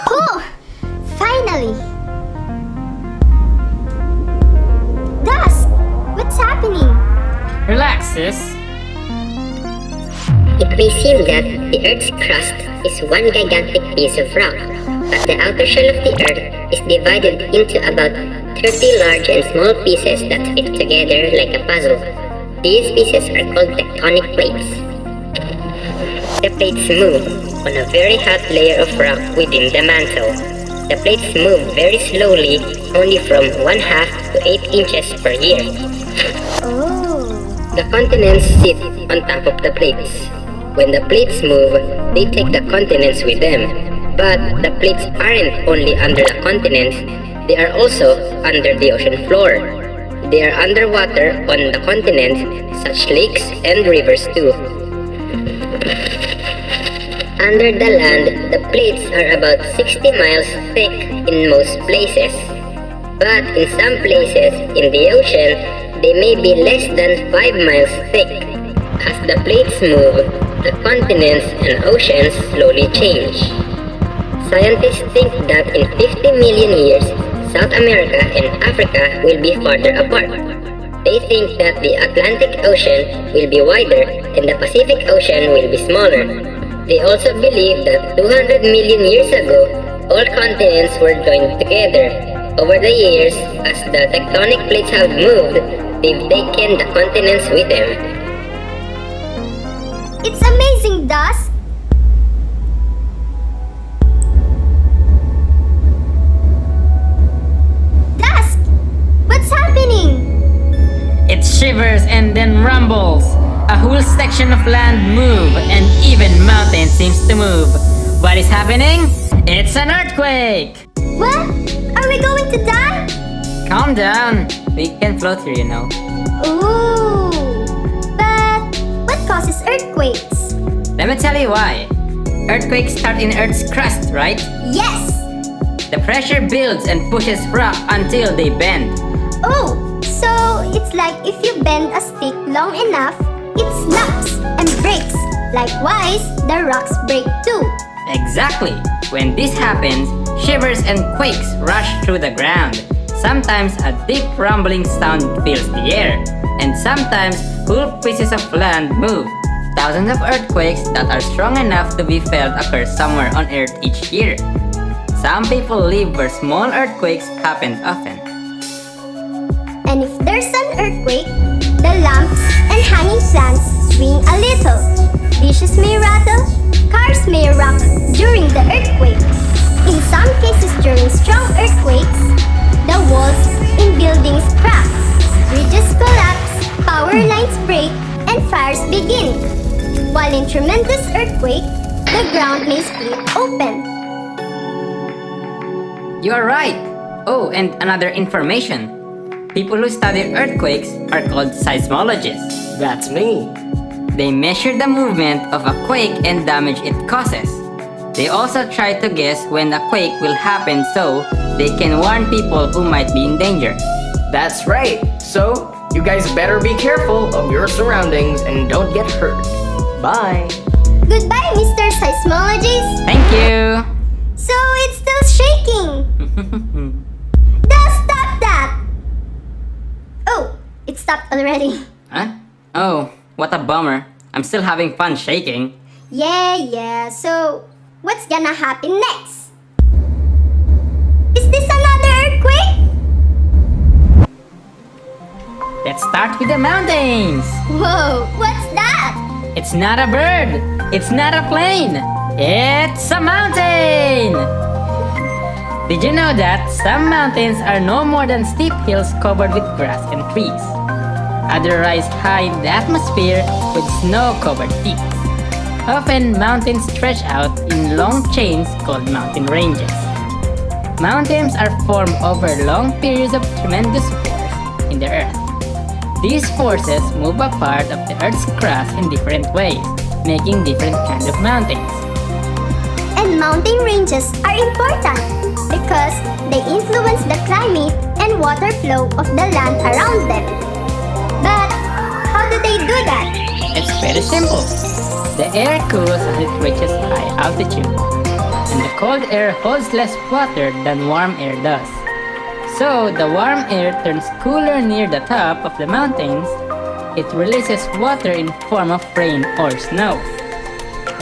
Oh! Finally! Dusk! What's happening? Relax, sis. It may seem that the Earth's crust is one gigantic piece of rock, but the outer shell of the Earth is divided into about 30 large and small pieces that fit together like a puzzle. These pieces are called tectonic plates. The plates move on a very hot layer of rock within the mantle. The plates move very slowly, only from 1/2 to 8 inches per year. Oh! The continents sit on top of the plates. When the plates move, they take the continents with them. But the plates aren't only under the continents, they are also under the ocean floor. They are underwater on the continents, such lakes and rivers too. Under the land, the plates are about 60 miles thick in most places. But in some places in the ocean, they may be less than 5 miles thick. As the plates move, the continents and oceans slowly change. Scientists think that in 50 million years, South America and Africa will be farther apart. They think that the Atlantic Ocean will be wider and the Pacific Ocean will be smaller. They also believe that 200 million years ago, all continents were joined together. Over the years, as the tectonic plates have moved, they've taken the continents with them. It's amazing, Dusk! Dusk! What's happening? It shivers and then rumbles. A whole section of land move and even mountain seems to move. What is happening? It's an earthquake! What? Are we going to die? Calm down. We can float here, you know. Ooh! But what causes earthquakes? Let me tell you why. Earthquakes start in Earth's crust, right? Yes! The pressure builds and pushes rock until they bend. Oh! So it's like if you bend a stick long enough, it snaps and breaks. Likewise, the rocks break too. Exactly. When this happens, shivers and quakes rush through the ground. Sometimes a deep rumbling sound fills the air, and sometimes whole pieces of land move. Thousands of earthquakes that are strong enough to be felt occur somewhere on Earth each year. Some people live where small earthquakes happen often. And if there's an earthquake, the lamps and hanging plants swing a little. Dishes may rattle, cars may rock during the earthquake. In some cases during strong earthquakes, the walls in buildings crack, bridges collapse, power lines break, and fires begin. While in tremendous earthquake, the ground may split open. You are right. Oh, and another information. People who study earthquakes are called seismologists. That's me. They measure the movement of a quake and damage it causes. They also try to guess when a quake will happen so they can warn people who might be in danger. That's right. So, you guys better be careful of your surroundings and don't get hurt. Bye. Goodbye, Mr. Seismologist. Thank you. So it's still shaking. Stop that! Oh, it stopped already. Huh? Oh, what a bummer. I'm still having fun shaking. Yeah. So, what's gonna happen next? Is this another earthquake? Let's start with the mountains. Whoa, what's that? It's not a bird. It's not a plane. It's a mountain. Did you know that some mountains are no more than steep hills covered with grass and trees? Others rise high in the atmosphere with snow-covered peaks. Often, mountains stretch out in long chains called mountain ranges. Mountains are formed over long periods of tremendous force in the earth. These forces move a part of the Earth's crust in different ways, making different kinds of mountains. And mountain ranges are important because they influence the climate and water flow of the land around them. But how do they do that? It's very simple. The air cools as it reaches high altitude. and the cold air holds less water than warm air does. So the warm air turns cooler near the top of the mountains. It releases water in form of rain or snow.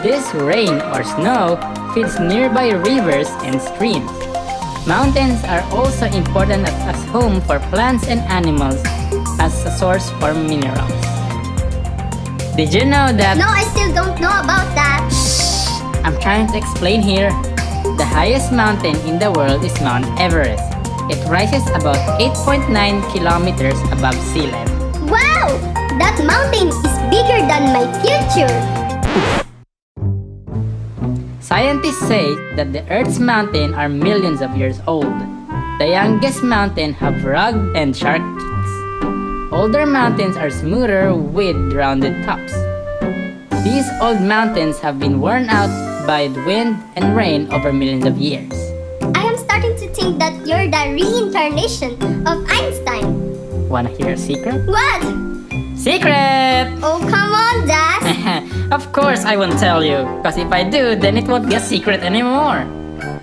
This rain or snow feeds nearby rivers and streams. Mountains are also important as home for plants and animals, as a source for minerals. Did you know that? No, I still don't know about that. I'm trying to explain here. The highest mountain in the world is Mount Everest. It rises about 8.9 kilometers above sea level. Wow! That mountain is bigger than my future. Scientists say that the Earth's mountains are millions of years old. The youngest mountains have rugged and sharp peaks. Older mountains are smoother with rounded tops. These old mountains have been worn out by the wind and rain over millions of years. I am starting to think that you're the reincarnation of Einstein. Wanna hear a secret? What? Secret! Oh, come on, Dad. Of course I won't tell you, because if I do, then it won't be a secret anymore.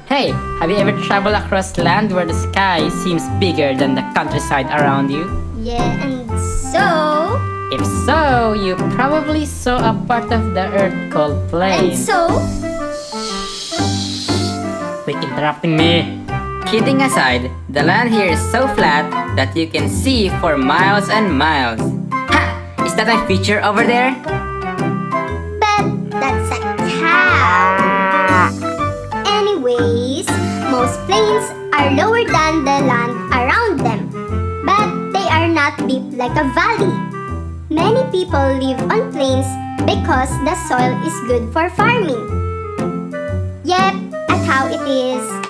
Hey, have you ever traveled across land where the sky seems bigger than the countryside around you? Yeah, and so? If so, you probably saw a part of the earth called plain. And so? Quit interrupting me. Kidding aside, the land here is so flat that you can see for miles and miles. Ha! Is that a feature over there? But that's a cow. Anyways, most plains are lower than the land around them. But they are not deep like a valley. Many people live on plains because the soil is good for farming. Yep, that's how it is.